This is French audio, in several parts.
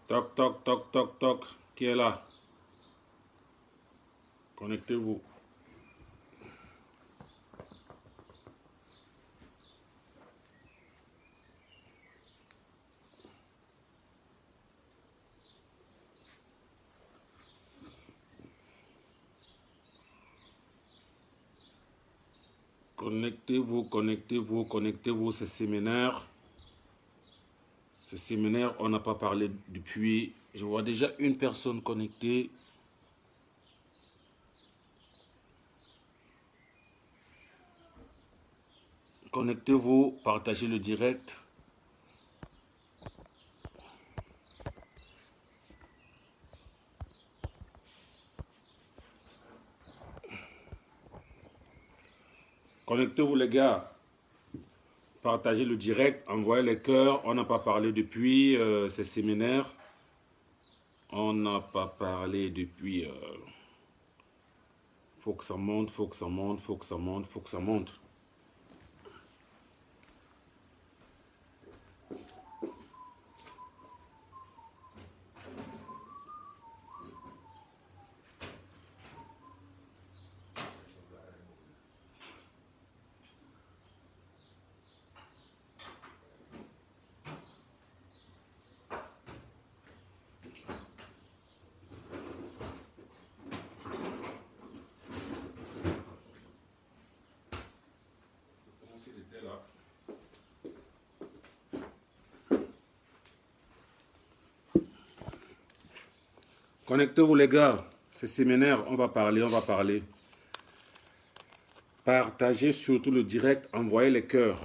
Toc, toc, toc, toc, toc. Qui est là? Connectez-vous. Connectez-vous, connectez-vous, connectez-vous, ce séminaire. Ce séminaire, on n'a pas parlé depuis. Je vois déjà une personne connectée. Connectez-vous, partagez le direct. Connectez-vous les gars. Partagez le direct, envoyez les cœurs. On n'a pas parlé depuis ces séminaires. On n'a pas parlé depuis... faut que ça monte, faut que ça monte, faut que ça monte, faut que ça monte. Connectez-vous les gars, ce séminaire, on va parler, on va parler. Partagez surtout le direct, envoyez les cœurs.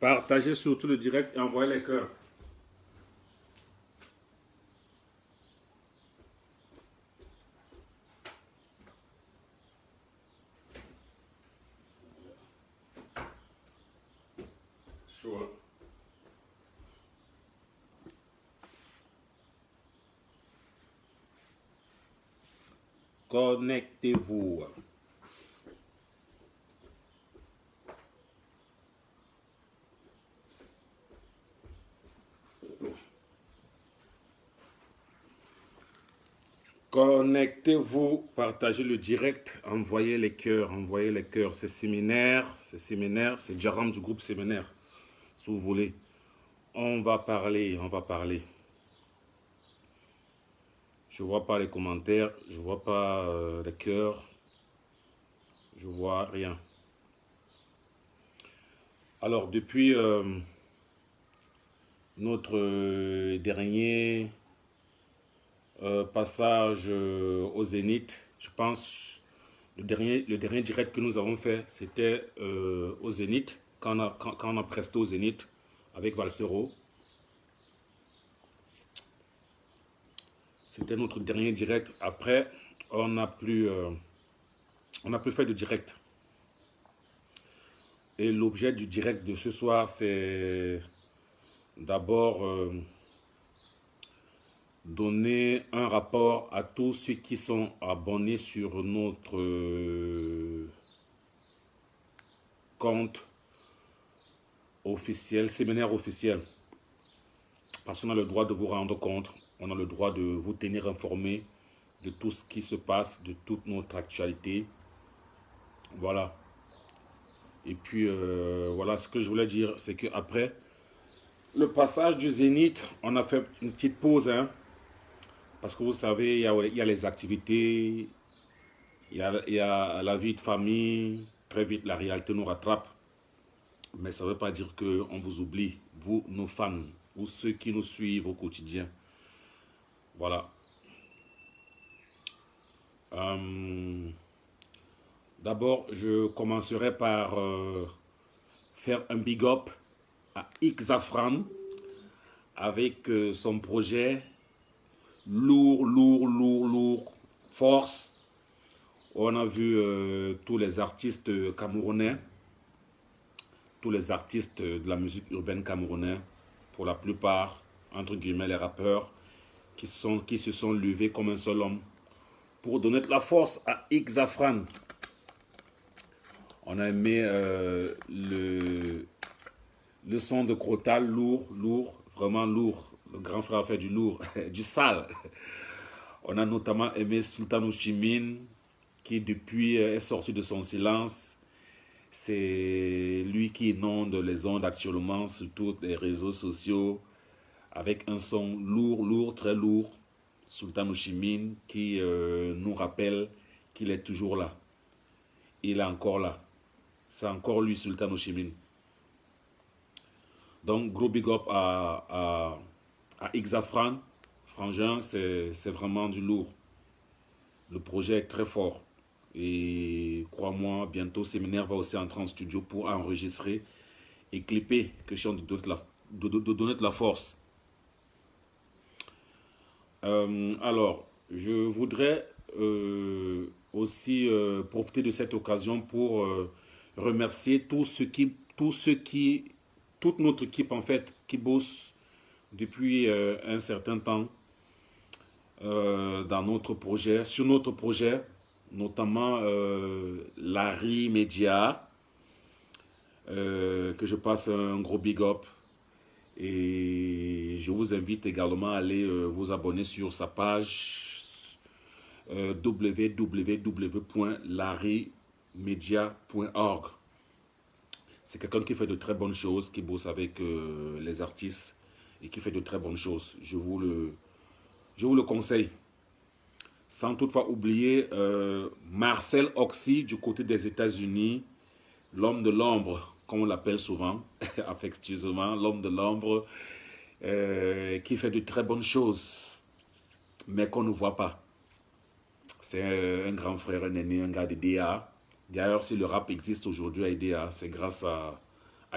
Partagez surtout le direct et envoyez les cœurs. Chaud. Connectez-vous. Connectez-vous, partagez le direct, envoyez les cœurs, envoyez les cœurs. C'est séminaire, c'est Jaram du groupe séminaire, si vous voulez. On va parler, on va parler. Je vois pas les commentaires, je vois pas les cœurs, je vois rien. Alors, depuis notre dernier passage au Zénith, je pense, le dernier direct que nous avons fait, c'était au Zénith, quand on a presté au Zénith avec Valsero. C'était notre dernier direct. Après, on n'a plus fait de direct. Et l'objet du direct de ce soir, c'est d'abord donner un rapport à tous ceux qui sont abonnés sur notre compte officiel, séminaire officiel. Parce qu'on a le droit de vous rendre compte, on a le droit de vous tenir informé de tout ce qui se passe, de toute notre actualité. Voilà. Et puis, voilà ce que je voulais dire, c'est qu'après le passage du Zénith, on a fait une petite pause, hein, parce que vous savez, il y a les activités, il y a la vie de famille, très vite la réalité nous rattrape. Mais ça ne veut pas dire qu'on vous oublie, vous, nos fans, ou ceux qui nous suivent au quotidien. Voilà. D'abord, je commencerai par faire un big up à Xafran avec son projet lourd, force. On a vu tous les artistes camerounais, tous les artistes de la musique urbaine camerounaise pour la plupart, entre guillemets, les rappeurs qui se sont levés comme un seul homme pour donner de la force à Xafran. On a aimé le son de Crotal, lourd, vraiment lourd. Le grand frère a fait du lourd, du sale. On a notamment aimé Sultan Oshimin, qui depuis est sorti de son silence. C'est lui qui inonde les ondes actuellement sur tous les réseaux sociaux avec un son lourd, très lourd. Sultan Oshimin qui nous rappelle qu'il est toujours là. Il est encore là. C'est encore lui, Sultan Oshimin. Donc, gros big up à Xafran. Frangin, c'est vraiment du lourd. Le projet est très fort. Et crois-moi, bientôt, Séminaire va aussi entrer en studio pour enregistrer et clipper, question de donner de la force. Alors, je voudrais aussi profiter de cette occasion pour remercier toute notre équipe en fait, qui bosse depuis un certain temps dans notre projet, sur notre projet, notamment Larry Media, que je passe un gros big up. Et je vous invite également à aller vous abonner sur sa page www.larrymedia.org. C'est quelqu'un qui fait de très bonnes choses, qui bosse avec les artistes et qui fait de très bonnes choses. Je vous le conseille. Sans toutefois oublier Marcel Oxy du côté des États-Unis, l'homme de l'ombre, comme on l'appelle souvent, affectueusement, l'homme de l'ombre, qui fait de très bonnes choses, mais qu'on ne voit pas. C'est un grand frère, un aîné, un gars de DA. D'ailleurs, si le rap existe aujourd'hui à DA, c'est grâce à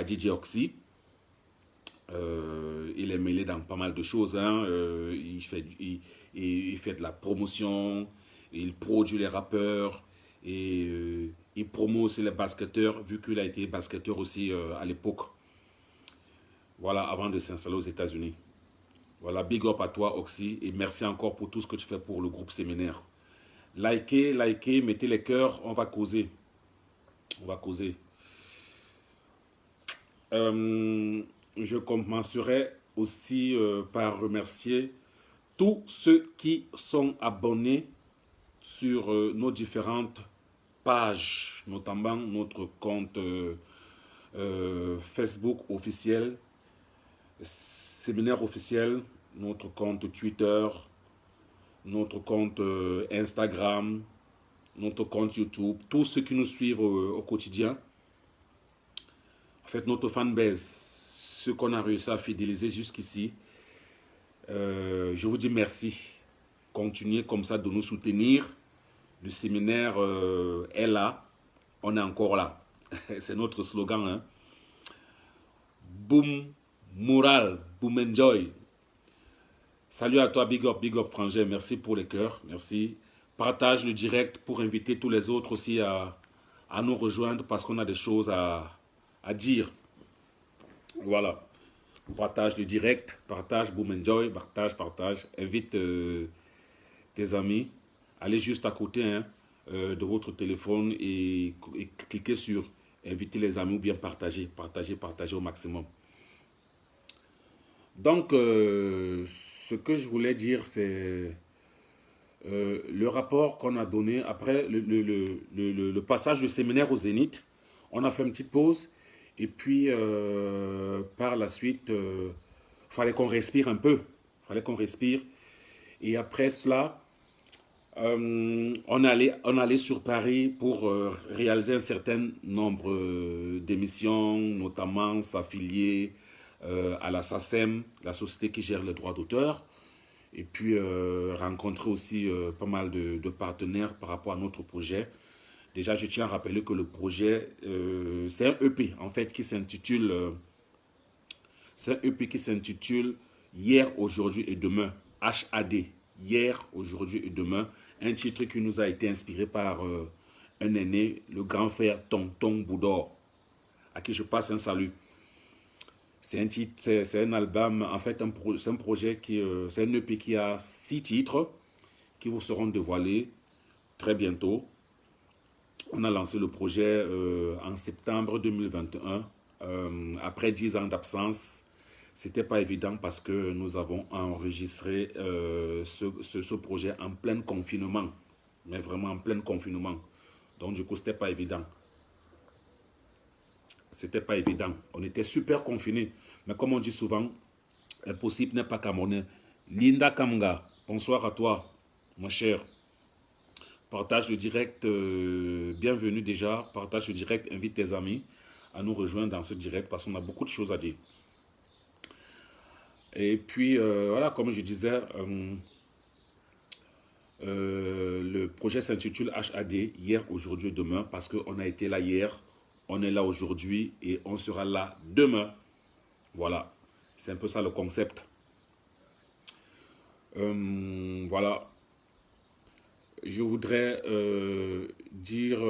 DJ Oxy. Il est mêlé dans pas mal de choses. Hein. Il fait de la promotion, il produit les rappeurs et il promeut aussi les basketteurs, vu qu'il a été basketteur aussi à l'époque. Voilà, avant de s'installer aux États-Unis. Voilà, big up à toi, Oxy, et merci encore pour tout ce que tu fais pour le groupe Séminaire. Likez, mettez les cœurs, on va causer. On va causer. Je commencerai aussi par remercier tous ceux qui sont abonnés sur nos différentes pages, notamment notre compte Facebook officiel, Séminaire officiel, notre compte Twitter, notre compte Instagram, notre compte YouTube, tous ceux qui nous suivent au quotidien. En fait, notre fanbase, ceux qu'on a réussi à fidéliser jusqu'ici, je vous dis merci. Continuez comme ça de nous soutenir. Le séminaire est là. On est encore là. C'est notre slogan. Hein? Boom, moral, boom, enjoy. Salut à toi, big up, frangin. Merci pour les cœurs. Merci. Partage le direct pour inviter tous les autres aussi à nous rejoindre parce qu'on a des choses à dire. Voilà. Partage le direct, partage, boom, enjoy, partage. Invite tes amis. Allez juste à côté de votre téléphone et cliquez sur inviter les amis ou bien partager au maximum. Donc, ce que je voulais dire, c'est le rapport qu'on a donné après le passage du séminaire au Zénith. On a fait une petite pause et puis par la suite, fallait qu'on respire un peu. Et après cela, on allait sur Paris pour réaliser un certain nombre d'émissions, notamment s'affilier à la SACEM, la société qui gère les droits d'auteur, et puis rencontrer aussi pas mal de partenaires par rapport à notre projet. Déjà, je tiens à rappeler que le projet, c'est un EP en fait qui s'intitule Hier, aujourd'hui et demain, HAD, Hier, aujourd'hui et demain, un titre qui nous a été inspiré par un aîné, le grand frère Tonton Boudor, à qui je passe un salut. C'est un titre, c'est un album, en fait, c'est un projet c'est un EP qui a 6 titres qui vous seront dévoilés très bientôt. On a lancé le projet en septembre 2021. Après 10 ans d'absence, c'était pas évident parce que nous avons enregistré ce projet en plein confinement. Mais vraiment en plein confinement. Donc du coup, c'était pas évident. C'était pas évident. On était super confinés. Mais comme on dit souvent, impossible n'est pas camerounais. Linda Kamga, bonsoir à toi, mon cher. Partage le direct, bienvenue déjà. Partage le direct, invite tes amis à nous rejoindre dans ce direct parce qu'on a beaucoup de choses à dire. Et puis, voilà, comme je disais, le projet s'intitule HAD, hier, aujourd'hui et demain, parce qu'on a été là hier, on est là aujourd'hui et on sera là demain. Voilà, c'est un peu ça le concept. Voilà. Je voudrais dire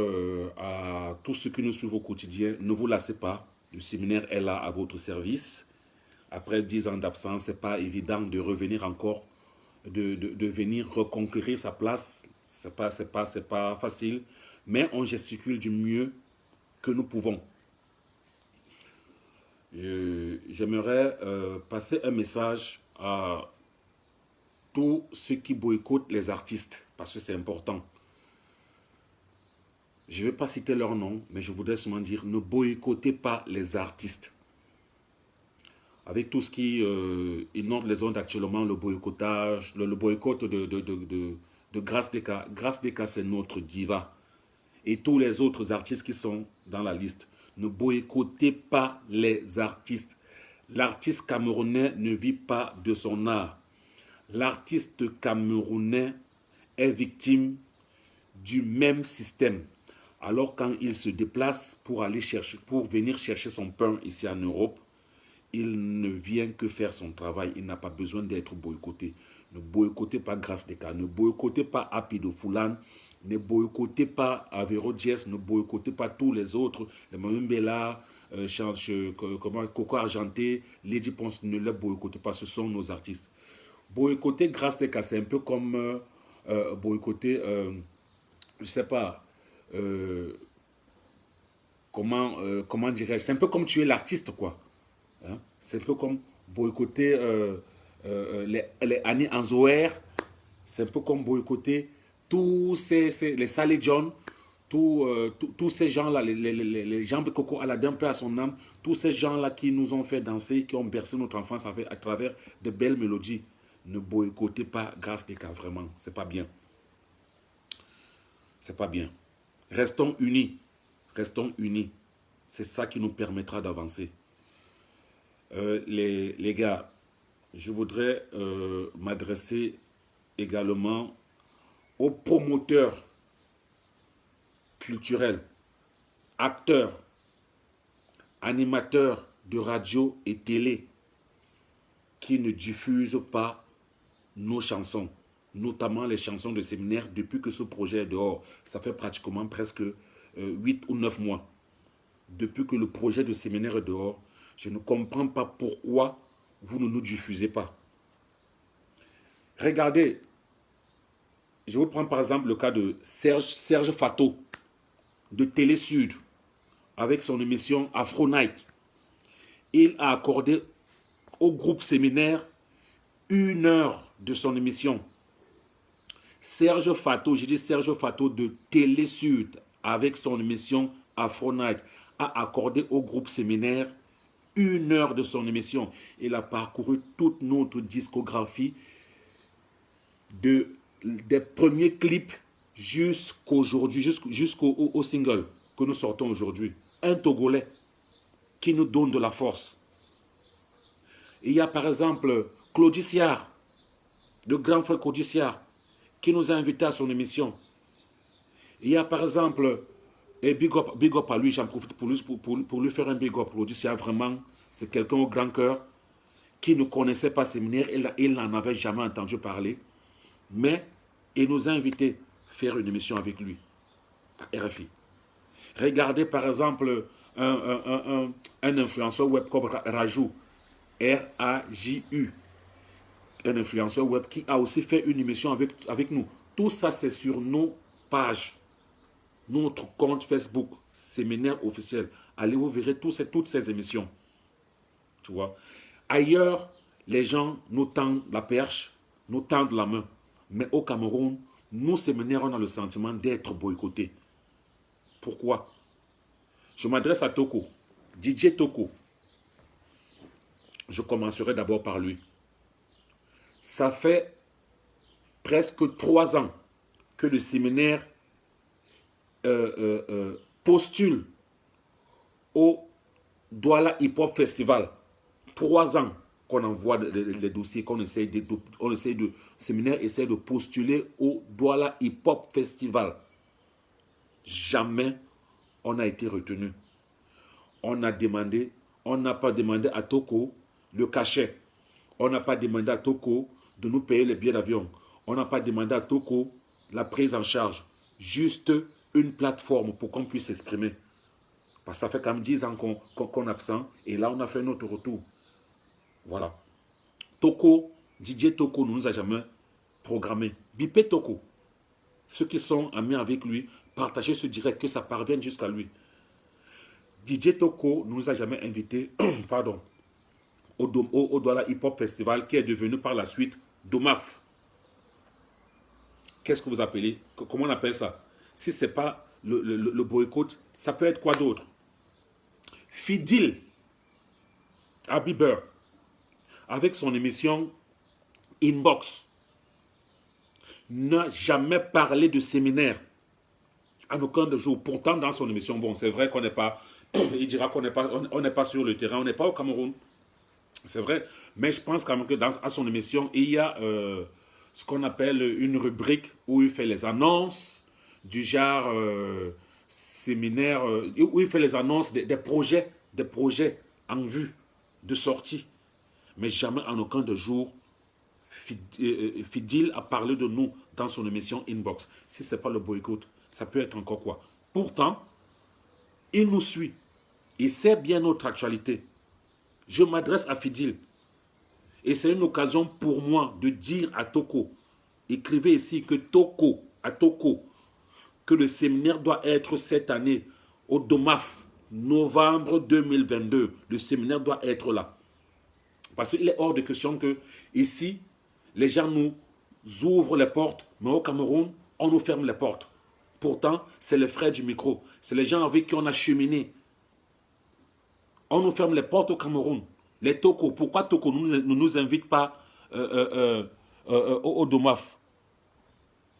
à tous ceux qui nous suivent au quotidien, ne vous lassez pas. Le séminaire est là à votre service. Après 10 ans d'absence, ce n'est pas évident de revenir encore, de venir reconquérir sa place. Ce n'est pas facile, mais on gesticule du mieux que nous pouvons. J'aimerais passer un message à tous ceux qui boycottent les artistes, parce que c'est important. Je ne vais pas citer leur nom, mais je voudrais seulement dire, ne boycottez pas les artistes. Avec tout ce qui inonde les ondes actuellement, le boycottage, le boycott de Grace Deka. Grace Deka, c'est notre diva. Et tous les autres artistes qui sont dans la liste. Ne boycottez pas les artistes. L'artiste camerounais ne vit pas de son art. L'artiste camerounais est victime du même système. Alors quand il se déplace pour venir chercher son pain ici en Europe, il ne vient que faire son travail. Il n'a pas besoin d'être boycotté. Ne boycottez pas Grace Deka, ne boycottez pas Happy de Foulane, ne boycottez pas Avero Diez, ne boycottez pas tous les autres, les Mamumbela, Coco Argenté, Lady Ponce, ne les boycottez pas, ce sont nos artistes. Boycotter Grace Deka, c'est un peu comme boycotter, je ne sais pas, comment dirais-je, c'est un peu comme tuer l'artiste, quoi. Hein? C'est un peu comme boycotter les Annie Anzoer, c'est un peu comme boycotter tous les Saleh John, tous ces gens-là, les gens de Coco Aladin, paix à son âme, tous ces gens-là qui nous ont fait danser, qui ont bercé notre enfance à travers de belles mélodies. Ne boycottez pas Grace Deka, vraiment, c'est pas bien. C'est pas bien. Restons unis. Restons unis. C'est ça qui nous permettra d'avancer. Les gars, je voudrais m'adresser également aux promoteurs culturels, acteurs, animateurs de radio et télé qui ne diffusent pas nos chansons, notamment les chansons de séminaire depuis que ce projet est dehors. Ça fait pratiquement presque 8 ou 9 mois. Depuis que le projet de séminaire est dehors, je ne comprends pas pourquoi vous ne nous diffusez pas. Regardez, je vous prends par exemple le cas de Serge Fato, de Télé Sud, avec son émission Afro Night. Il a accordé au groupe séminaire 1 heure de son émission. Serge Fato, j'ai dit Serge Fato de Télé Sud, avec son émission Afro Night, a accordé au groupe séminaire 1 heure de son émission. Il a parcouru toute notre discographie des premiers clips jusqu'aujourd'hui, jusqu'au single que nous sortons aujourd'hui. Un Togolais qui nous donne de la force. Il y a par exemple Claudie Siard, le grand frère Claudie Siard, qui nous a invités à son émission. Il y a par exemple, et big up à lui, j'en profite pour lui faire un big up. Claudie Siard, vraiment, c'est quelqu'un au grand cœur qui ne connaissait pas séminaire, il n'en avait jamais entendu parler, mais il nous a invités à faire une émission avec lui, à RFI. Regardez par exemple un influenceur web comme Rajou. R-A-J-U. Un influenceur web qui a aussi fait une émission avec nous. Tout ça, c'est sur nos pages. Notre compte Facebook, séminaire officiel. Allez, vous verrez toutes ces émissions. Tu vois. Ailleurs, les gens nous tendent la perche, nous tendent la main. Mais au Cameroun, nous, séminaires, on a le sentiment d'être boycottés. Pourquoi? Je m'adresse à Toko, DJ Toko. Je commencerai d'abord par lui. Ça fait presque 3 ans que le séminaire postule au Douala Hip Hop Festival. 3 ans qu'on envoie les dossiers, le séminaire essaie de postuler au Douala Hip Hop Festival. Jamais on a été retenu. On n'a pas demandé à Toko le cachet. On n'a pas demandé à Toko de nous payer les billets d'avion. On n'a pas demandé à Toko la prise en charge. Juste une plateforme pour qu'on puisse s'exprimer. Parce que ça fait quand même 10 ans qu'on est absent. Et là, on a fait notre retour. Voilà. Toko, DJ Toko ne nous a jamais programmé. Bipé Toko. Ceux qui sont amis avec lui, partagez ce direct, que ça parvienne jusqu'à lui. DJ Toko ne nous a jamais invités pardon, au Douala Hip Hop Festival qui est devenu par la suite DOMAF. Qu'est-ce que vous appelez? Comment on appelle ça? Si ce n'est pas le boycott, ça peut être quoi d'autre? Fidil Abiber, avec son émission Inbox, n'a jamais parlé de séminaire en aucun de jour. Pourtant, dans son émission, bon, c'est vrai qu'on n'est pas, il dira qu'on n'est pas sur le terrain, on n'est pas au Cameroun. C'est vrai, mais je pense quand même que à son émission, il y a ce qu'on appelle une rubrique où il fait les annonces du genre séminaire, où il fait les annonces des projets en vue de sortie. Mais jamais en aucun de jour, Fidil a parlé de nous dans son émission Inbox. Si ce n'est pas le boycott, ça peut être encore quoi. Pourtant, il nous suit. Il sait bien notre actualité. Je m'adresse à Fidil. Et c'est une occasion pour moi de dire à Toko, écrivez ici que Toko, que le séminaire doit être cette année au DOMAF, novembre 2022. Le séminaire doit être là. Parce qu'il est hors de question que ici, les gens nous ouvrent les portes, mais au Cameroun, on nous ferme les portes. Pourtant, c'est les frères du micro. C'est les gens avec qui on a cheminé. On nous ferme les portes au Cameroun. Les Toko, pourquoi Toko ne nous invite pas au DOMAF?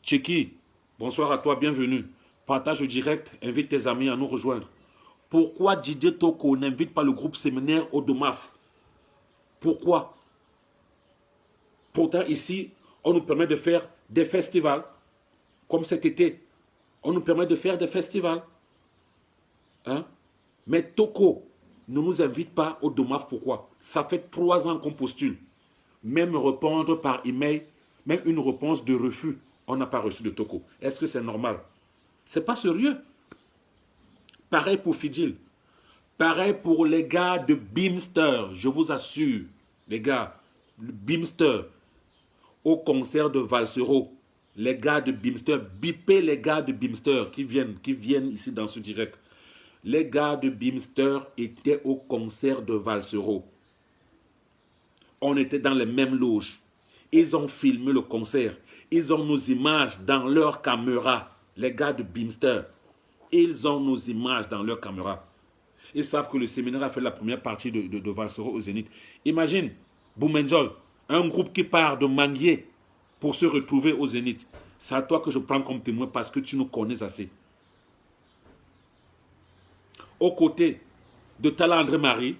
Tchéki, bonsoir à toi, bienvenue. Partage le direct, invite tes amis à nous rejoindre. Pourquoi Didier Toko n'invite pas le groupe séminaire au DOMAF? Pourquoi? Pourtant, ici, on nous permet de faire des festivals, comme cet été. On nous permet de faire des festivals. Hein? Mais Toko ne nous invite pas au DOMAF. Pourquoi? Ça fait 3 ans qu'on postule. Même répondre par email, même une réponse de refus, on n'a pas reçu de Toko. Est-ce que c'est normal? C'est pas sérieux. Pareil pour Fidil. Pareil pour les gars de Bimster. Je vous assure, les gars, le Bimster, au concert de Valsero, les gars de Bimster, bipez les gars de Bimster qui viennent ici dans ce direct. Les gars de Bimster étaient au concert de Valsero. On était dans les mêmes loges. Ils ont filmé le concert. Ils ont nos images dans leur caméra. Les gars de Bimster. Ils ont nos images dans leur caméra. Ils savent que le séminaire a fait la première partie de Valsero au Zénith. Imagine, Boumenjol, un groupe qui part de Manguier pour se retrouver au Zénith. C'est à toi que je prends comme témoin parce que tu nous connais assez. Aux côtés de Tala André Marie,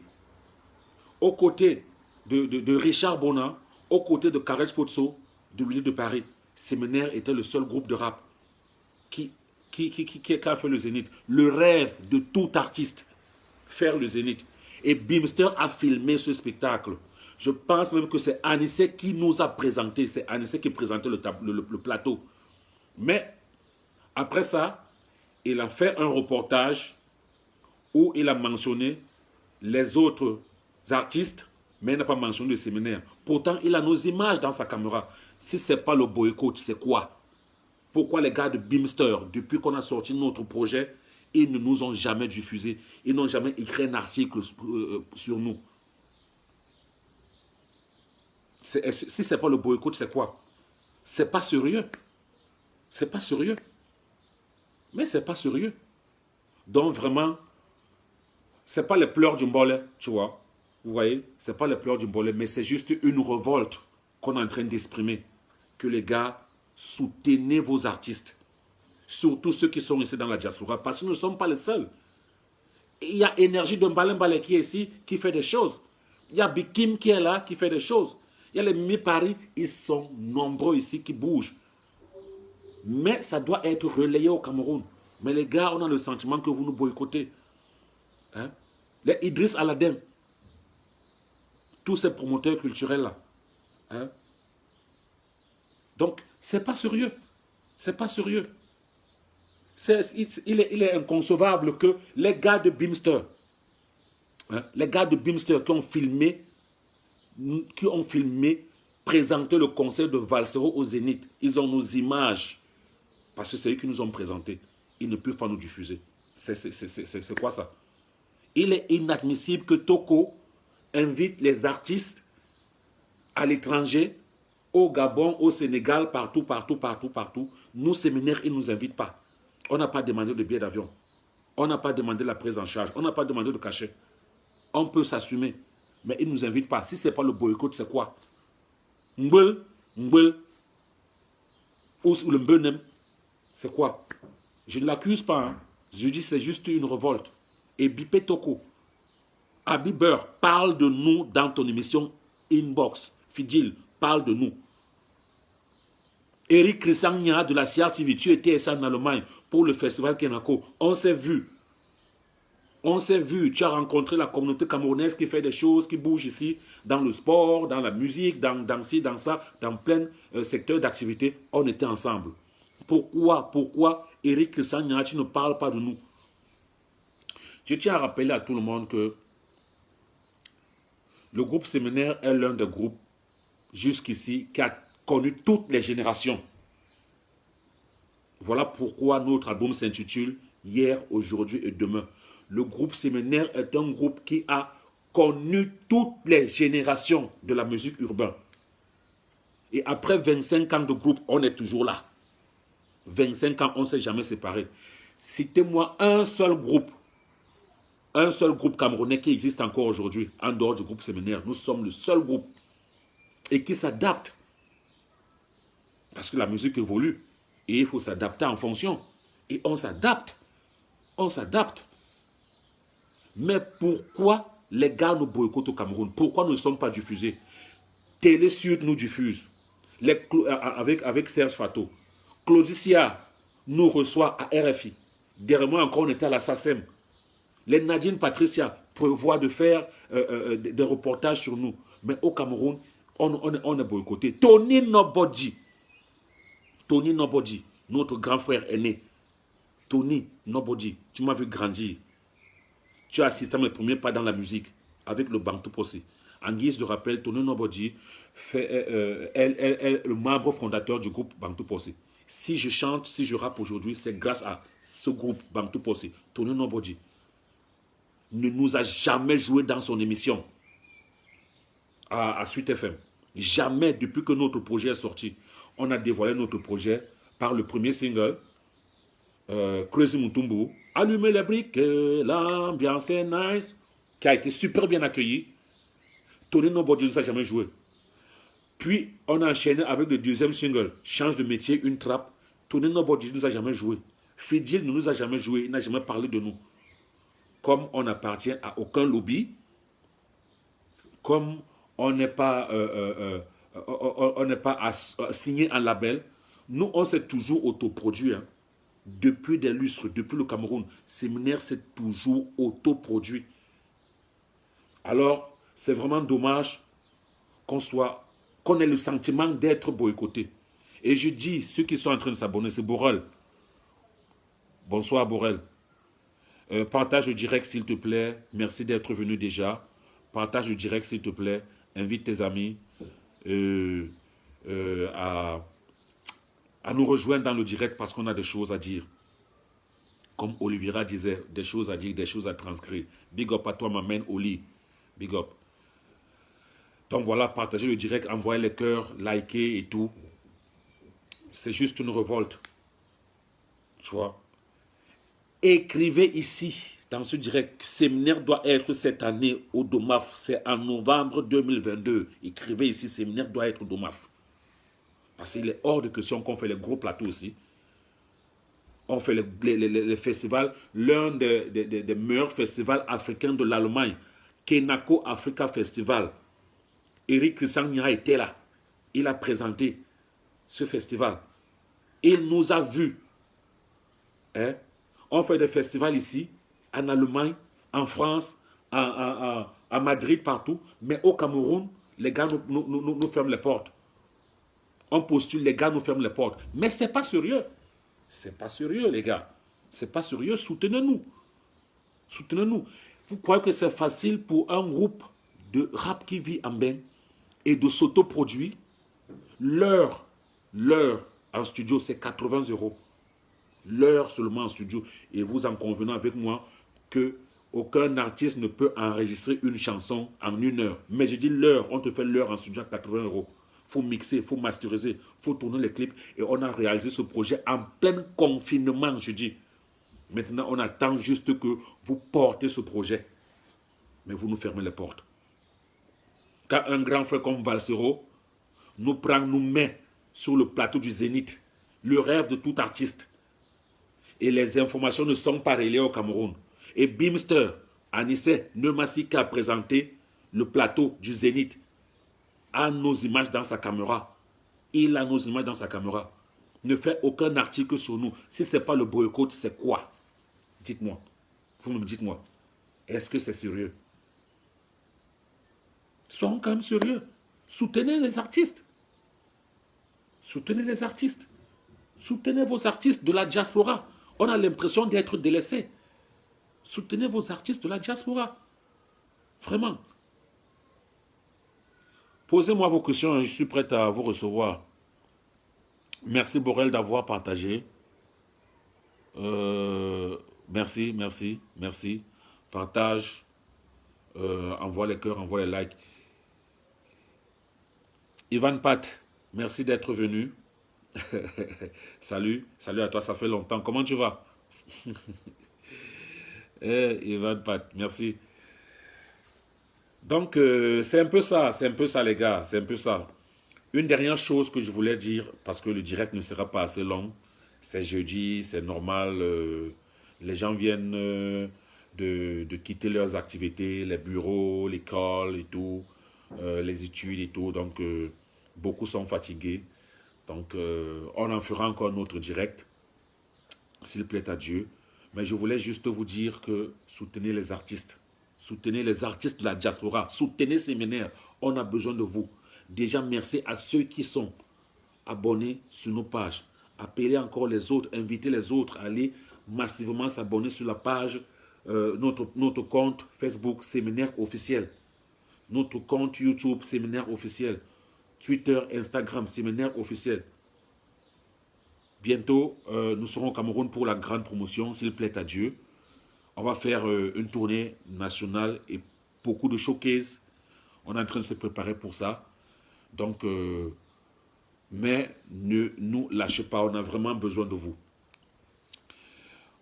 aux côtés de Richard Bonin, aux côtés de Karel Spotso, de Willy de Paris. Séminaire était le seul groupe de rap qui a fait le Zénith. Le rêve de tout artiste, faire le Zénith. Et Bimster a filmé ce spectacle. Je pense même que c'est Anissé qui nous a présenté. C'est Anissé qui présentait le plateau. Mais après ça, il a fait un reportage où il a mentionné les autres artistes Mais il n'a pas mentionné le séminaire. Pourtant, il a nos images dans sa caméra. Si ce n'est pas le boycott, c'est quoi? Pourquoi les gars de Beamster, depuis qu'on a sorti notre projet, ils ne nous ont jamais diffusé. Ils n'ont jamais écrit un article sur nous. Si ce n'est pas le boycott, c'est quoi? C'est pas sérieux. C'est pas sérieux. Mais c'est pas sérieux. Donc vraiment, c'est pas les pleurs du mbolé, tu vois. Vous voyez, c'est pas les pleurs du mbolé, mais c'est juste une révolte qu'on est en train d'exprimer. Que les gars, soutenez vos artistes. Surtout ceux qui sont ici dans la diaspora, parce que nous ne sommes pas les seuls. Il y a Énergie de Mbalé qui est ici, qui fait des choses. Il y a Bikim qui est là, qui fait des choses. Il y a les Mimi Paris, ils sont nombreux ici qui bougent. Mais ça doit être relayé au Cameroun. Mais les gars, on a le sentiment que vous nous boycottez. Hein? Les Idriss Aladin, tous ces promoteurs culturels-là. Hein? Donc, c'est pas sérieux. C'est pas sérieux. Il est inconcevable que les gars de Beamster, hein, les gars de Beamster qui ont filmé, présenté le concert de Valsero au Zénith, ils ont nos images. Parce que c'est eux qui nous ont présenté. Ils ne peuvent pas nous diffuser. C'est quoi ça? Il est inadmissible que Toko invite les artistes à l'étranger, au Gabon, au Sénégal, partout. Nous, séminaires, ils ne nous invitent pas. On n'a pas demandé de billet d'avion. On n'a pas demandé la prise en charge. On n'a pas demandé de cachet. On peut s'assumer. Mais ils ne nous invitent pas. Si ce n'est pas le boycott, c'est quoi? Mbel, ou le Mbenem, c'est quoi? Je ne l'accuse pas. Hein. Je dis c'est juste une révolte. Et Bipé Toko, Abibeur, parle de nous dans ton émission Inbox. Fidil, parle de nous. Eric Christiania de la CRTV, tu étais en Allemagne pour le festival Kenako. On s'est vu. On s'est vu. Tu as rencontré la communauté camerounaise qui fait des choses, qui bouge ici, dans le sport, dans la musique, dans ci, dans ça, dans plein secteurs d'activité. On était ensemble. Pourquoi Eric Christiania, tu ne parles pas de nous? Je tiens à rappeler à tout le monde que le groupe Séminaire est l'un des groupes jusqu'ici qui a connu toutes les générations. Voilà pourquoi notre album s'intitule Hier, aujourd'hui et demain. Le groupe Séminaire est un groupe qui a connu toutes les générations de la musique urbaine. Et après 25 ans de groupe, on est toujours là. 25 ans, on ne s'est jamais séparés. Citez-moi un seul groupe camerounais qui existe encore aujourd'hui, en dehors du groupe Séminaire. Nous sommes le seul groupe et qui s'adapte. Parce que la musique évolue et il faut s'adapter en fonction. Et on s'adapte. On s'adapte. Mais pourquoi les gars nous boycottent au Cameroun? Pourquoi nous ne sommes pas diffusés? Télé Sud nous diffuse avec Serge Fato. Claudicia nous reçoit à RFI. Derrière moi encore, on était à la SACEM. Les Nadine Patricia prévoient de faire des reportages sur nous. Mais au Cameroun, on est boycotté. Tony Nobody, notre grand frère aîné. Tony Nobody, tu m'as vu grandir. Tu as assisté à mes premiers pas dans la musique avec le Bantou Posse. En guise de rappel, Tony Nobody est le membre fondateur du groupe Bantou Posse. Si je chante, si je rappe aujourd'hui, c'est grâce à ce groupe Bantou Posse. Tony Nobody ne nous a jamais joué dans son émission à Suite FM. Jamais, depuis que notre projet est sorti. On a dévoilé notre projet par le premier single, Crazy Mutumbu, Allumer les briques, l'ambiance est nice, qui a été super bien accueilli. Tony Nobody ne nous a jamais joué. Puis, on a enchaîné avec le deuxième single, Change de métier, une trappe. Tony Nobody ne nous a jamais joué. Fidil ne nous a jamais joué, il n'a jamais parlé de nous. Comme on n'appartient à aucun lobby, comme on n'est pas, signé un label, nous, on s'est toujours autoproduit. Hein. Depuis des lustres, depuis le Cameroun, Séminaire s'est toujours autoproduit. Alors, c'est vraiment dommage qu'on ait le sentiment d'être boycotté. Et je dis, ceux qui sont en train de s'abonner, c'est Borel. Bonsoir Borel. Partage le direct s'il te plaît. Merci d'être venu déjà. partage le direct s'il te plaît. Invite tes amis à nous rejoindre dans le direct parce qu'on a des choses à dire. Comme Olivera disait, des choses à dire, des choses à transcrire. Big up à toi, ma main Oli. Big up. Donc voilà, partagez le direct, envoyez les cœurs, likez et tout. C'est juste une révolte. Tu vois. Écrivez ici, dans ce direct, séminaire doit être cette année au DOMAF. C'est en novembre 2022. Écrivez ici, séminaire doit être au DOMAF. Parce qu'il est hors de question qu'on fait les gros plateaux aussi. On fait les festivals, l'un des meilleurs festivals africains de l'Allemagne, Kenako Africa Festival. Eric Christian a été là. Il a présenté ce festival. Il nous a vus. Hein? On fait des festivals ici, en Allemagne, en France, à Madrid, partout. Mais au Cameroun, les gars nous ferment les portes. On postule, les gars nous ferment les portes. Mais ce n'est pas sérieux. C'est pas sérieux, les gars. C'est pas sérieux. Soutenez-nous. Soutenez-nous. Vous croyez que c'est facile pour un groupe de rap qui vit en bain et de s'autoproduire? L'heure en studio, c'est 80 €. L'heure seulement en studio. Et vous en convenez avec moi que aucun artiste ne peut enregistrer une chanson en 1 heure. Mais je dis l'heure, on te fait l'heure en studio à 80 €. Il faut mixer, il faut masteriser, il faut tourner les clips. Et on a réalisé ce projet en plein confinement, je dis. Maintenant, on attend juste que vous portez ce projet. Mais vous nous fermez les portes. Quand un grand frère comme Valsero nous prend, nous met sur le plateau du Zénith, le rêve de tout artiste, et les informations ne sont pas relayées au Cameroun. Et Bimster, Anissé Neumasika a présenté le plateau du Zénith, a nos images dans sa caméra. Il a nos images dans sa caméra. Ne fait aucun article sur nous. Si ce n'est pas le boycott, c'est quoi? Dites-moi. Vous me dites-moi. Est-ce que c'est sérieux? Soyons quand même sérieux. Soutenez les artistes. Soutenez les artistes. Soutenez vos artistes de la diaspora. On a l'impression d'être délaissés. Soutenez vos artistes de la diaspora. Vraiment. Posez-moi vos questions, je suis prêt à vous recevoir. Merci Borel d'avoir partagé. Merci, merci, merci. Partage. Envoie les cœurs, envoie les likes. Ivan Pat, merci d'être venu. Salut, salut à toi, ça fait longtemps. Comment tu vas? Ivan Pat, merci. Donc, c'est un peu ça les gars, c'est un peu ça. Une dernière chose que je voulais dire, parce que le direct ne sera pas assez long, c'est jeudi, c'est normal, les gens viennent de quitter leurs activités, les bureaux, l'école et tout, les études et tout, donc beaucoup sont fatigués. Donc, on en fera encore un autre direct, s'il plaît à Dieu. Mais je voulais juste vous dire que soutenez les artistes. Soutenez les artistes de la diaspora. Soutenez Séminaire. On a besoin de vous. Déjà, merci à ceux qui sont abonnés sur nos pages. Appelez encore les autres, invitez les autres à aller massivement s'abonner sur la page, notre compte Facebook Séminaire officiel. Notre compte YouTube Séminaire officiel. Twitter, Instagram, Séminaire officiel. Bientôt, nous serons au Cameroun pour la grande promotion, s'il plaît à Dieu. On va faire une tournée nationale et beaucoup de showcases. On est en train de se préparer pour ça. Donc, mais ne nous lâchez pas, on a vraiment besoin de vous.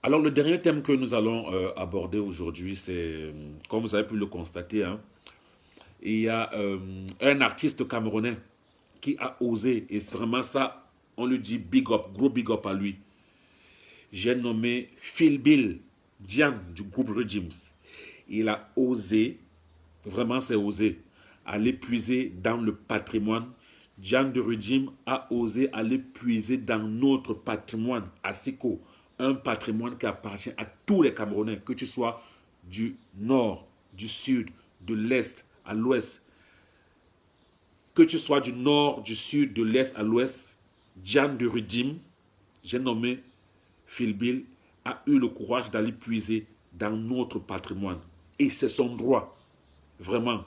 Alors, le dernier thème que nous allons aborder aujourd'hui, c'est, comme vous avez pu le constater, hein, il y a un artiste camerounais qui a osé, et c'est vraiment ça, on lui dit big up, gros big up à lui. J'ai nommé Phil Bill Dian du groupe Regimes. Il a osé, vraiment c'est osé, aller puiser dans le patrimoine. Dian de Regime a osé aller puiser dans notre patrimoine à Siko, un patrimoine qui appartient à tous les Camerounais, que tu sois du nord, du sud, de l'est à l'ouest. Que tu sois du nord, du sud, de l'est à l'ouest, Dian de Regime, j'ai nommé Phil Bill, a eu le courage d'aller puiser dans notre patrimoine. Et c'est son droit. Vraiment,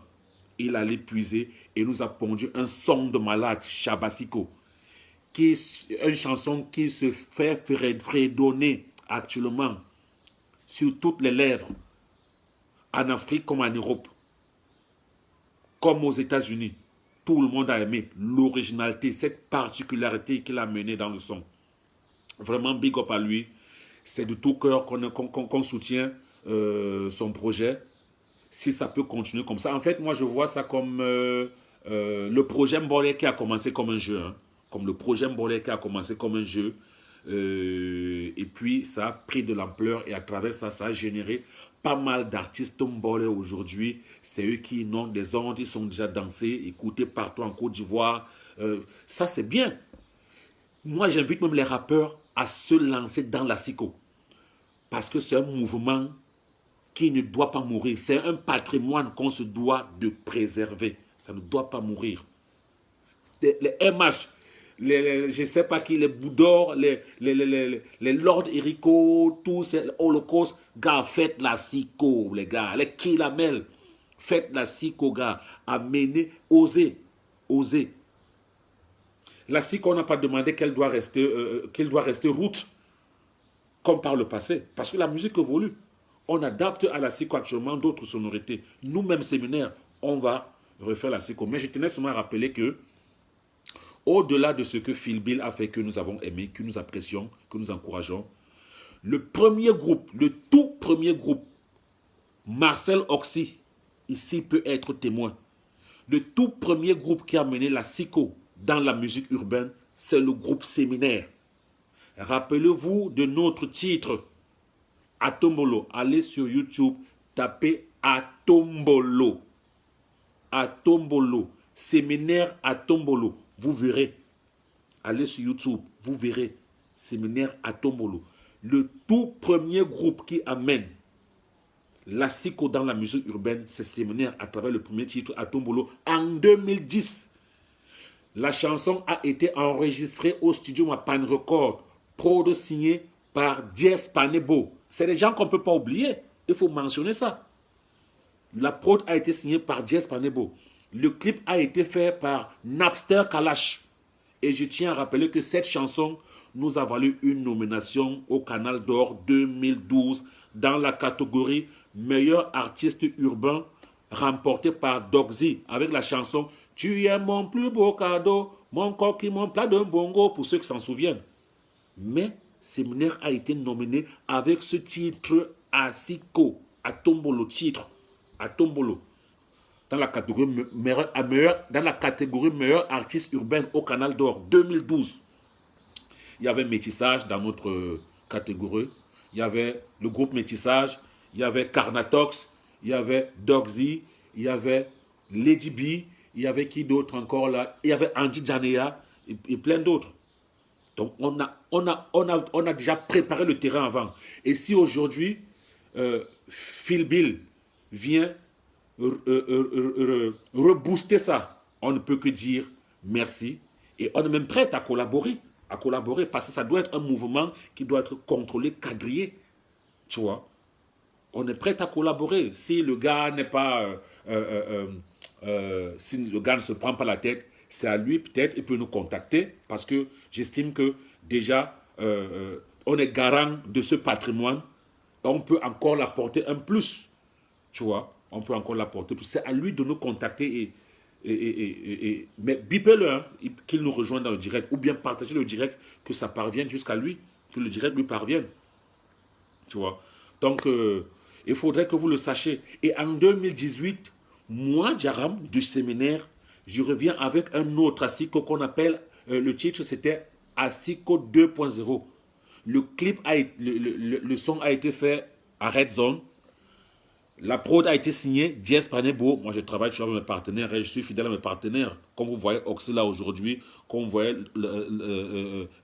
il allait puiser et nous a pondu un son de malade, Chabasiko, qui est une chanson qui se fait fredonner actuellement sur toutes les lèvres, en Afrique comme en Europe, comme aux États-Unis. Tout le monde a aimé l'originalité, cette particularité qu'il a menée dans le son. Vraiment, big up à lui. C'est de tout cœur qu'on soutient son projet. Si ça peut continuer comme ça. En fait, moi, je vois ça comme le projet Mbolé qui a commencé comme un jeu. Hein. Comme le projet Mbolé qui a commencé comme un jeu. Et puis, ça a pris de l'ampleur. Et à travers ça, ça a généré pas mal d'artistes Mbolé aujourd'hui. C'est eux qui inondent des ondes. Ils sont déjà dansés, écoutés partout en Côte d'Ivoire. Ça, c'est bien. Moi, j'invite même les rappeurs à se lancer dans la psycho. Parce que c'est un mouvement qui ne doit pas mourir. C'est un patrimoine qu'on se doit de préserver. Ça ne doit pas mourir. Les MH, je ne sais pas qui, les Boudor, les Lord Erico, tous ces Holocauste, gars, faites la psycho, les gars. Les Kilamel, faites la psycho, gars. Amenez, osez, osez. La psycho, on n'a pas demandé qu'elle doit rester route, comme par le passé. Parce que la musique évolue. On adapte à la psycho actuellement d'autres sonorités. Nous-mêmes, séminaires, on va refaire la psycho. Mais je tenais seulement à rappeler que, au-delà de ce que Phil Bill a fait, que nous avons aimé, que nous apprécions, que nous encourageons, le premier groupe, le tout premier groupe, Marcel Oxy, ici peut être témoin. Le tout premier groupe qui a mené la psycho dans la musique urbaine, c'est le groupe Séminaire. Rappelez-vous de notre titre, Atombolo. Allez sur YouTube, tapez Atombolo. Atombolo. Séminaire Atombolo. Vous verrez. Allez sur YouTube, vous verrez. Séminaire Atombolo. Le tout premier groupe qui amène la psycho dans la musique urbaine, c'est Séminaire à travers le premier titre Atombolo en 2010. La chanson a été enregistrée au studio Mapan Record, prod signé par Diez Panebo. C'est des gens qu'on ne peut pas oublier. Il faut mentionner ça. La prod a été signée par Diez Panebo. Le clip a été fait par Napster Kalash. Et je tiens à rappeler que cette chanson nous a valu une nomination au Canal d'Or 2012 dans la catégorie Meilleur artiste urbain, remportée par Doxy avec la chanson « Tu es mon plus beau cadeau, mon coquille, mon plat de bongo » pour ceux qui s'en souviennent. Mais Séminaire a été nominé avec ce titre Asiko, Atombolo, titre Atombolo, dans la catégorie meilleur artiste urbain au Canal d'Or 2012. Il y avait Métissage dans notre catégorie. Il y avait le groupe Métissage, il y avait Carnatox, il y avait Doxy, il y avait Lady B, il y avait qui d'autre encore là? Il y avait Andy Janea et plein d'autres. Donc on a déjà préparé le terrain avant. Et si aujourd'hui, Phil Bill vient rebooster ça, on ne peut que dire merci. Et on est même prêt à collaborer parce que ça doit être un mouvement qui doit être contrôlé, quadrillé. Tu vois, on est prêt à collaborer. Si le gars n'est pas, si le gars ne se prend pas la tête, c'est à lui peut-être, il peut nous contacter parce que j'estime que déjà, on est garant de ce patrimoine. On peut encore l'apporter un plus. Tu vois, on peut encore l'apporter. C'est à lui de nous contacter mais bipez-le, hein, qu'il nous rejoigne dans le direct, ou bien partagez le direct, que ça parvienne jusqu'à lui, que le direct lui parvienne. Tu vois. Donc, il faudrait que vous le sachiez. Et en 2018, moi, Djaram, du séminaire, je reviens avec un autre Asiko qu'on appelle, le titre c'était Asiko 2.0. Le son a été fait à Red Zone. La prod a été signée Diez Panebo. Moi, je travaille toujours avec mes partenaires et je suis fidèle à mes partenaires. Comme vous voyez Oxy là aujourd'hui, comme vous voyez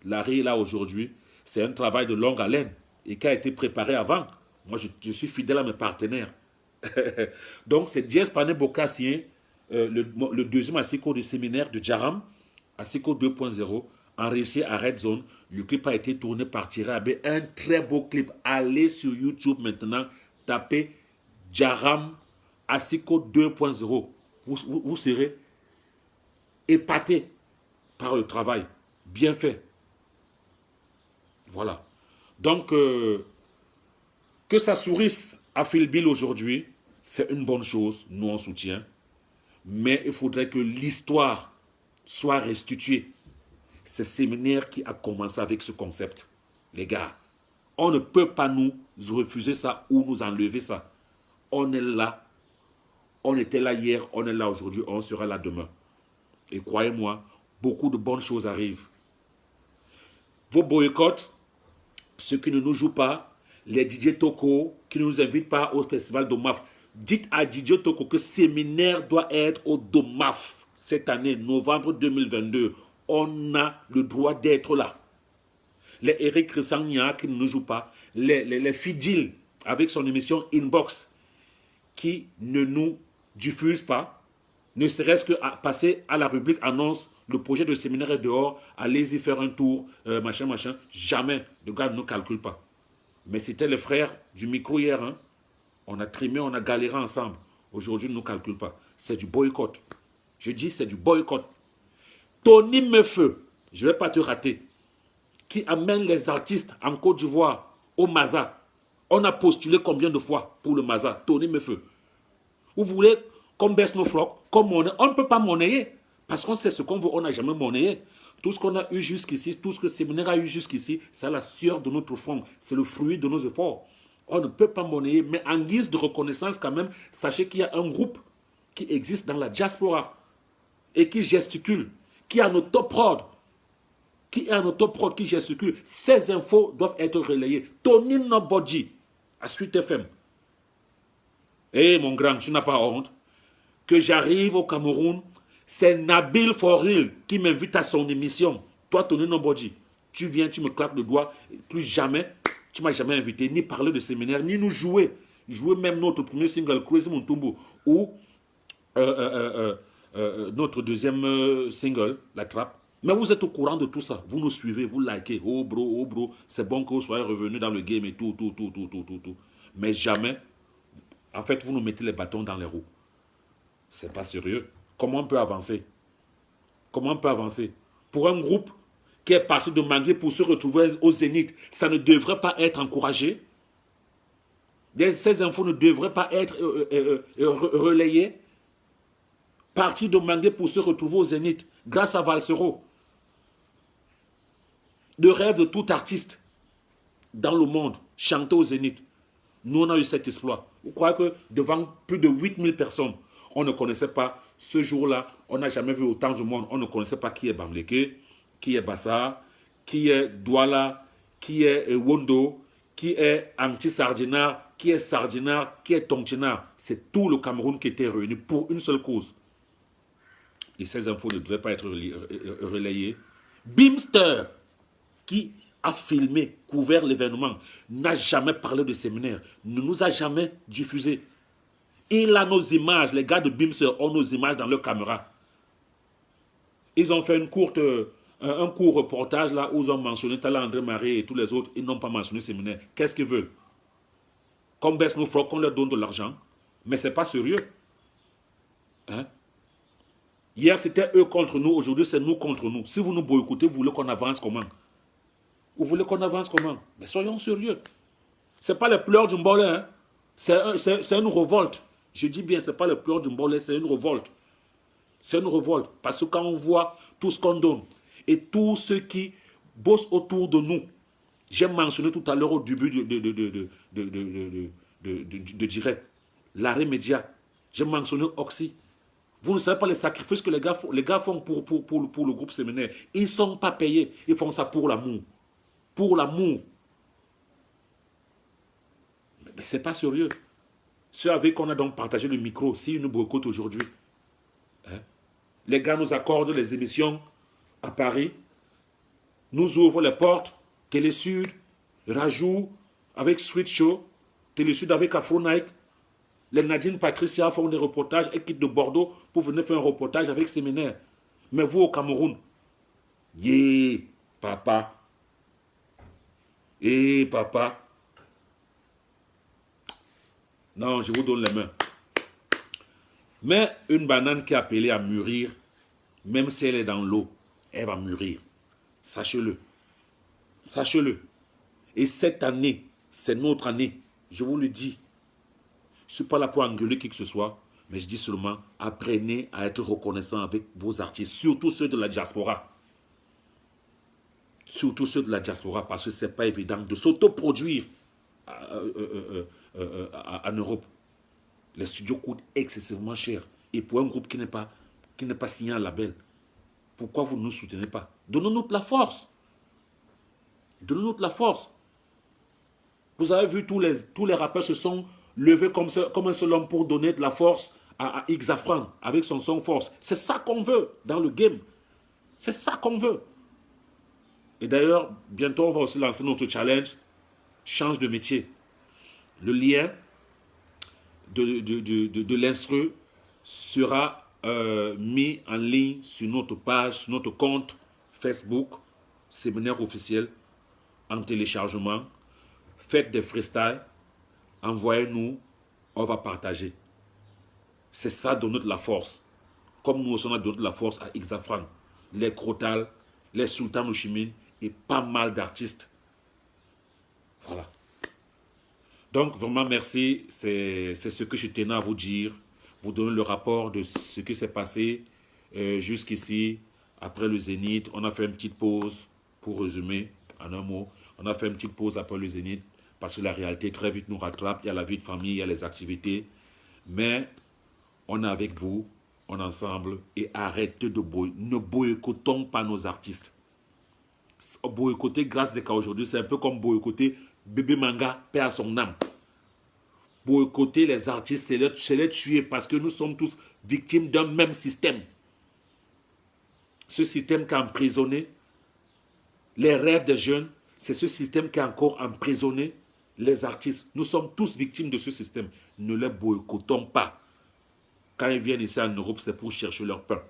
Larry là aujourd'hui, c'est un travail de longue haleine et qui a été préparé avant. Moi, je suis fidèle à mes partenaires. Donc, c'est Diez Panebo qui a signé le deuxième Asiko du séminaire de Djaram, Asiko 2.0, enregistré à Red Zone. Le clip a été tourné par Thierry Abbé. Un très beau clip. Allez sur YouTube maintenant, tapez Djaram Asiko 2.0. Vous serez épaté par le travail bien fait. Voilà. Donc, que ça sourisse à Phil Bill aujourd'hui, c'est une bonne chose. Nous, on soutient. Mais il faudrait que l'histoire soit restituée. C'est séminaire qui a commencé avec ce concept. Les gars, on ne peut pas nous refuser ça ou nous enlever ça. On est là. On était là hier, on est là aujourd'hui, on sera là demain. Et croyez-moi, beaucoup de bonnes choses arrivent. Vos boycotts, ceux qui ne nous jouent pas, les DJ Toko qui ne nous invitent pas au festival d'OMAF, dites à DJ Toko que séminaire doit être au DOMAF cette année, novembre 2022. On a le droit d'être là. Les Eric Ressagna qui ne nous jouent pas, les Fidil avec son émission Inbox qui ne nous diffuse pas, ne serait-ce que à passer à la rubrique annonce, le projet de séminaire est dehors, allez-y faire un tour, machin, machin. Jamais, le gars ne calcule pas. Mais c'était les frères du micro hier, hein. On a trimé, on a galéré ensemble. Aujourd'hui, ils ne nous calculent pas. C'est du boycott. Je dis, c'est du boycott. Tony Mefeu, je ne vais pas te rater, qui amène les artistes en Côte d'Ivoire au Maza. On a postulé combien de fois pour le Maza? Tony Mefeu. Vous voulez qu'on baisse nos flocs, comme on ne peut pas monnayer, parce qu'on sait ce qu'on veut, on n'a jamais monnayé. Tout ce qu'on a eu jusqu'ici, tout ce que le séminaire a eu jusqu'ici, c'est la sueur de notre front, c'est le fruit de nos efforts. On ne peut pas monnayer, mais en guise de reconnaissance quand même, sachez qu'il y a un groupe qui existe dans la diaspora et qui gesticule, qui est à nos top prod, qui gesticule. Ces infos doivent être relayées. Tony Nobody, à Suite FM. Mon grand, tu n'as pas honte que j'arrive au Cameroun, c'est Nabil Foril qui m'invite à son émission. Toi, Tony Nobody, tu viens, tu me claques le doigt, plus jamais, tu m'as jamais invité, ni parler de séminaire, ni nous jouer. Jouer même notre premier single, Crazy Montumbo, ou notre deuxième single, La Trappe. Mais vous êtes au courant de tout ça. Vous nous suivez, vous likez. Oh bro, c'est bon que vous soyez revenus dans le game et tout. Mais jamais, en fait, vous nous mettez les bâtons dans les roues. C'est pas sérieux. Comment on peut avancer? Comment on peut avancer? Pour un groupe qui est parti de Mangué pour se retrouver au Zénith, ça ne devrait pas être encouragé. Ces infos ne devraient pas être relayées. Parti de Mangué pour se retrouver au Zénith, grâce à Valsero. Le rêve de tout artiste dans le monde, chanter au Zénith. Nous, on a eu cet exploit. Vous croyez que devant plus de 8000 personnes, on ne connaissait pas, ce jour-là, on n'a jamais vu autant de monde. On ne connaissait pas qui est Bamleke, qui est Bassa, qui est Douala, qui est Wondo, qui est Anti-Sardinar, qui est Sardinar, qui est Tontinar. C'est tout le Cameroun qui était réuni pour une seule cause. Et ces infos ne devaient pas être relayées. Bimster, qui a filmé, couvert l'événement, n'a jamais parlé de séminaire, ne nous a jamais diffusé. Il a nos images, les gars de Bimster ont nos images dans leur caméra. Ils ont fait un court reportage là où ils ont mentionné Tala André Marie et tous les autres, ils n'ont pas mentionné séminaire. Qu'est-ce qu'ils veulent? Qu'on baisse nos flocs, qu'on leur donne de l'argent. Mais ce n'est pas sérieux. Hein? Hier, c'était eux contre nous. Aujourd'hui, c'est nous contre nous. Si vous nous boycottez, vous voulez qu'on avance comment? Vous voulez qu'on avance comment? Mais soyons sérieux. Ce n'est pas les pleurs du Mbolé. Hein? C'est une révolte. Je dis bien, ce n'est pas les pleurs du Mbolé, c'est une révolte. C'est une révolte. Parce que quand on voit tout ce qu'on donne et tous ceux qui bossent autour de nous, j'ai mentionné tout à l'heure au début de direct, l'arrêt média. J'ai mentionné Oxy. Vous ne savez pas les sacrifices que les gars font pour le groupe séminaire. Ils ne sont pas payés. Ils font ça pour l'amour. Pour l'amour. Mais ce n'est pas sérieux. Ceux avec qui on a donc partagé le micro, s'ils nous boycottent aujourd'hui, hein, les gars nous accordent les émissions à Paris, nous ouvrent les portes, Télé Sud, Rajou, avec Sweet Show, Télé Sud avec Afro Nike, les Nadine Patricia font des reportages et quittent de Bordeaux pour venir faire un reportage avec Séminaire. Mais vous au Cameroun, papa. Papa. Non, je vous donne les mains. Mais une banane qui est appelée à mûrir, même si elle est dans l'eau, elle va mûrir. Sachez-le. Sachez-le. Et cette année, c'est notre année. Je vous le dis. Je ne suis pas là pour engueuler qui que ce soit, mais je dis seulement, apprenez à être reconnaissant avec vos artistes, surtout ceux de la diaspora. Surtout ceux de la diaspora, parce que ce n'est pas évident de s'autoproduire en Europe. Les studios coûtent excessivement cher. Et pour un groupe qui n'est pas signé un label, pourquoi vous ne nous soutenez pas? Donnons-nous de la force. Donnons-nous de la force. Vous avez vu, tous les rappeurs se sont levés comme un seul homme pour donner de la force à Xafran avec son son force. C'est ça qu'on veut dans le game. C'est ça qu'on veut. Et d'ailleurs, bientôt, on va aussi lancer notre challenge. Change de métier. Le lien de l'instru sera mis en ligne sur notre page, sur notre compte Facebook, séminaire officiel, en téléchargement. Faites des freestyles, envoyez-nous, on va partager. C'est ça, donner de la force. Comme nous aussi, on a donné de la force à Xafran, les Crotal, les Sultan Louchimine et pas mal d'artistes. Voilà. Donc, vraiment, merci. C'est ce que je tenais à vous dire. Vous donner le rapport de ce qui s'est passé jusqu'ici. Après le Zénith, on a fait une petite pause, pour résumer en un mot. On a fait une petite pause après le Zénith parce que la réalité très vite nous rattrape. Il y a la vie de famille, il y a les activités. Mais on est avec vous, on est ensemble. Et arrêtez de ne boycottons pas nos artistes. Boycotter grâce des cas aujourd'hui, c'est un peu comme boycotter Bébé Manga, paix à son âme. Boycotter les artistes, c'est les tuer parce que nous sommes tous victimes d'un même système. Ce système qui a emprisonné les rêves des jeunes, c'est ce système qui a encore emprisonné les artistes. Nous sommes tous victimes de ce système. Ne les boycottons pas. Quand ils viennent ici en Europe, c'est pour chercher leur pain.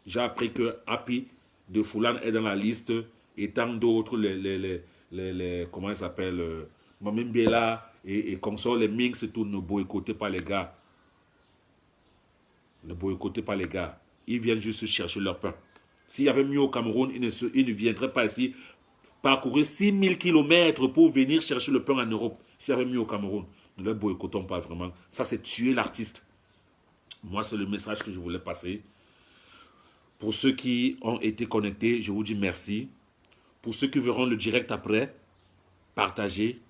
J'ai appris que Happy de Foulan est dans la liste et tant d'autres, comment ils s'appellent, Mamimbela et consorts, les Minx et tout, ne boycottez pas les gars. Ne boycottez pas les gars. Ils viennent juste chercher leur pain. S'il y avait mieux au Cameroun, ils ne viendraient pas ici parcourir 6000 km pour venir chercher le pain en Europe. S'il y avait mieux au Cameroun, ne les boycottons pas vraiment. Ça, c'est tuer l'artiste. Moi, c'est le message que je voulais passer. Pour ceux qui ont été connectés, je vous dis merci. Pour ceux qui verront le direct après, partagez.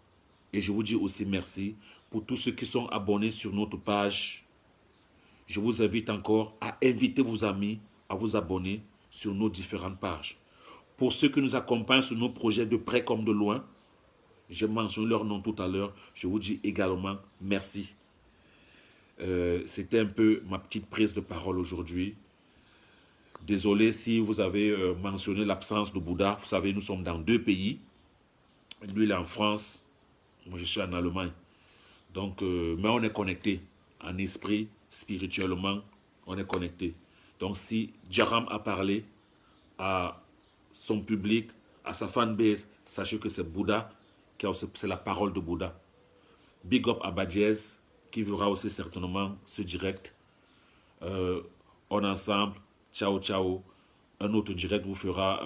Et je vous dis aussi merci. Pour tous ceux qui sont abonnés sur notre page, je vous invite encore à inviter vos amis à vous abonner sur nos différentes pages. Pour ceux qui nous accompagnent sur nos projets de près comme de loin, j'ai mentionné leur nom tout à l'heure, je vous dis également merci. C'était un peu ma petite prise de parole aujourd'hui. Désolé si vous avez mentionné l'absence de Bouddha. Vous savez, nous sommes dans 2 pays. Lui, il est en France. Moi, je suis en Allemagne. Donc, mais on est connectés. En esprit, spirituellement, on est connectés. Donc, si Djaram a parlé à son public, à sa fanbase, sachez que c'est Bouddha, c'est la parole de Bouddha. Big up à Badiez, qui verra aussi certainement ce direct. On est ensemble. Ciao, ciao. Un autre direct vous fera...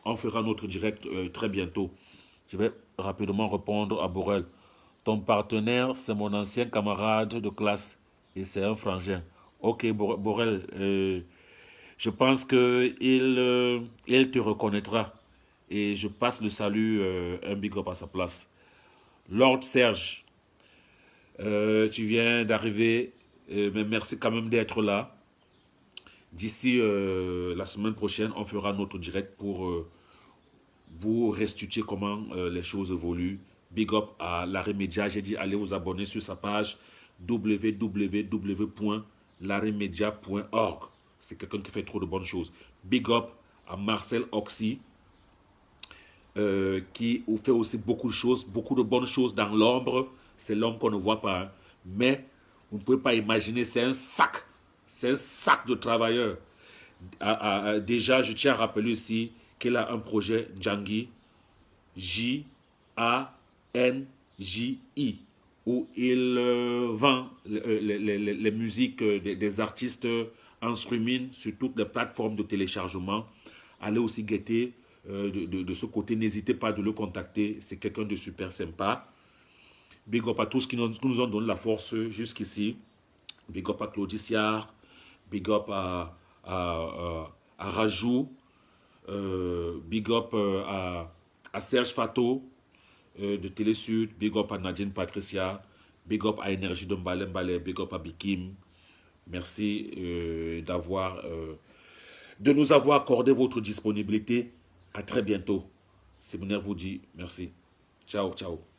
on fera notre direct très bientôt. Je vais rapidement répondre à Borel. Ton partenaire, c'est mon ancien camarade de classe et c'est un frangin. Ok, Borel, je pense qu'il il te reconnaîtra. Et je passe le salut, un big up à sa place. Lord Serge, tu viens d'arriver, mais merci quand même d'être là. D'ici la semaine prochaine, on fera notre direct pour vous restituer comment les choses évoluent. Big up à Larry Media. J'ai dit allez vous abonner sur sa page www.larymedia.org. C'est quelqu'un qui fait trop de bonnes choses. Big up à Marcel Oxy qui fait aussi beaucoup de choses, beaucoup de bonnes choses dans l'ombre. C'est l'homme qu'on ne voit pas. Hein. Mais vous ne pouvez pas imaginer, c'est un sac. C'est un sac de travailleurs. Déjà, je tiens à rappeler aussi qu'il a un projet Djangi, J-A-N-J-I. où il vend les musiques des artistes en streaming sur toutes les plateformes de téléchargement. Allez aussi guetter de ce côté. N'hésitez pas de le contacter. C'est quelqu'un de super sympa. Big up à tous qui nous ont donné la force jusqu'ici. Big up à Claudiciard. Big up à Rajou. Big up à Serge Fato de Télésud. Big up à Nadine Patricia. Big up à Énergie de Mbale. Big up à Bikim. Merci de nous avoir accordé votre disponibilité. À très bientôt. Séminaire vous dit merci. Ciao, ciao.